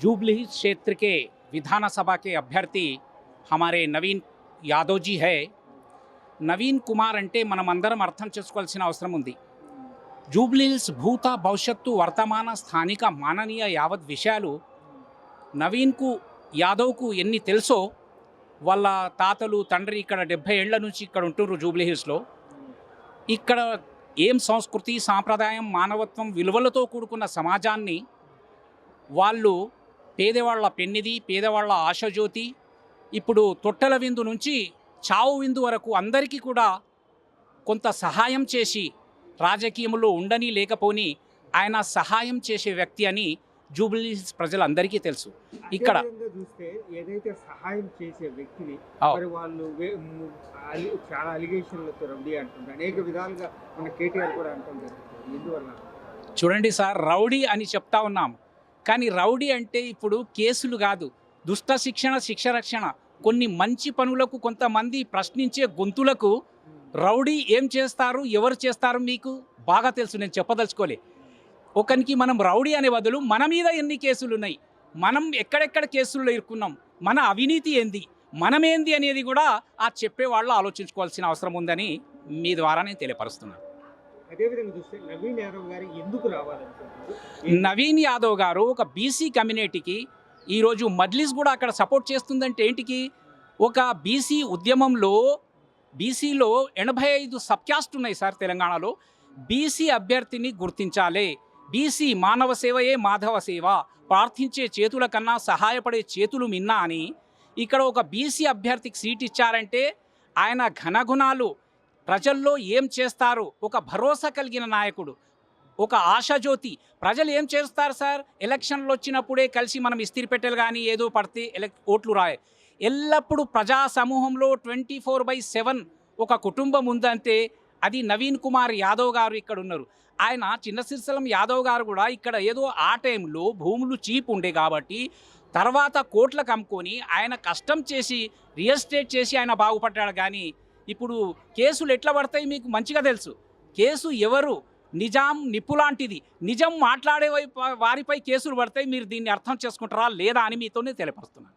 Jubilee क्षेत्र के विधानसभा के अभ्यर्थी हमारे नवीन यादव जी है. నవీన్ కుమార్ అంటే మనమందరం అర్థం చేసుకోవాల్సిన అవసరం ఉంది. జూబ్లీహిల్స్ భూత భవిష్యత్తు వర్తమాన స్థానిక మాననీయ యావత్ విషయాలు నవీన్కు యాదవ్కు ఎన్ని తెలుసో, వాళ్ళ తాతలు తండ్రి ఇక్కడ 70 ఏళ్ల నుంచి ఇక్కడ ఉంటున్నారు జూబ్లీహిల్స్లో. ఇక్కడ ఏం సంస్కృతి సాంప్రదాయం మానవత్వం విలువలతో కూడుకున్న సమాజాన్ని వాళ్ళు పేదవాళ్ళ పెన్నిది, పేదవాళ్ళ ఆశజ్యోతి, ఇప్పుడు తొట్టెల విందు నుంచి చావు విందు వరకు అందరికీ కూడా కొంత సహాయం చేసి, రాజకీయంలో ఉండని లేకపోని ఆయన సహాయం చేసే వ్యక్తి అని జూబ్లీహిల్స్ ప్రజలందరికీ తెలుసు. ఇక్కడ చూస్తే ఏదైతే సహాయం చేసే వ్యక్తిని మరి వాళ్ళు చాలా అలిగేషన్లతో రౌడీ అంటుంటారు, అనేక విధాలుగా మన కేటీఆర్ కూడా అంటుంటారు. ఎందువల్ల చూడండి సార్, రౌడీ అని చెప్తా ఉన్నాం, కానీ రౌడీ అంటే ఇప్పుడు కేసులు కాదు, దుష్ట శిక్షణ, శిక్ష రక్షణ. కొన్ని మంచి పనులకు కొంతమంది ప్రశ్నించే గొంతులకు రౌడీ ఏం చేస్తారు, ఎవరు చేస్తారు మీకు బాగా తెలుసు, నేను చెప్పదలుచుకోలే. ఒకరికి మనం రౌడీ అనే బదులు మన మీద ఎన్ని కేసులు ఉన్నాయి, మనం ఎక్కడెక్కడ కేసులు ఇరుక్కున్నాం, మన అవినీతి ఏంది, మనమేంది అనేది కూడా ఆ చెప్పేవాళ్ళు ఆలోచించుకోవాల్సిన అవసరం ఉందని మీ ద్వారా నేను తెలియపరుస్తున్నాను. అదేవిధంగా చూస్తే నవీన్ యాదవ్ గారు ఎందుకు రావాలనుకుంటున్నారు? నవీన్ యాదవ్ గారు ఒక బీసీ కమ్యూనిటీకి ఈరోజు మజ్లిస్ కూడా అక్కడ సపోర్ట్ చేస్తుందంటే ఏంటికి, ఒక బీసీ ఉద్యమంలో బీసీలో 85 సబ్కాస్ట్ ఉన్నాయి సార్ తెలంగాణలో. బీసీ అభ్యర్థిని గుర్తించాలి. బీసీ మానవ సేవయే మాధవ సేవ, ప్రార్థించే చేతుల కన్నా సహాయపడే చేతులు మిన్నా అని ఇక్కడ ఒక బీసీ అభ్యర్థికి సీట్ ఇచ్చారంటే ఆయన ఘనగుణాలు, ప్రజల్లో ఏం చేస్తారు, ఒక భరోసా కలిగిన నాయకుడు, ఒక ఆశాజ్యోతి. ప్రజలు ఏం చేస్తారు సార్, ఎలక్షన్లు వచ్చినప్పుడే కలిసి మనం ఇస్తిరి పెట్టెలు కానీ ఏదో పడితే ఓట్లు రాయి. ఎల్లప్పుడూ ప్రజా సమూహంలో 24/7 ఒక కుటుంబం ఉందంటే అది నవీన్ కుమార్ యాదవ్ గారు ఇక్కడ ఉన్నారు. ఆయన చిన్న సిరిసిల్లం యాదవ్ గారు కూడా ఇక్కడ ఏదో ఆ టైంలో భూములు చీప్ ఉండే కాబట్టి తర్వాత కోట్లకు అమ్ముకొని ఆయన కష్టం చేసి రియల్ ఎస్టేట్ చేసి ఆయన బాగుపడ్డాడు. కానీ ఇప్పుడు కేసులు ఎట్లా పడతాయి మీకు మంచిగా తెలుసు. కేసు ఎవరు, నిజాం నిప్పు లాంటిది, నిజం మాట్లాడే వారిపై కేసులు పడతాయి. మీరు దీన్ని అర్థం చేసుకుంటారా లేదా అని మీతోనే తెలియపరుస్తున్నాను.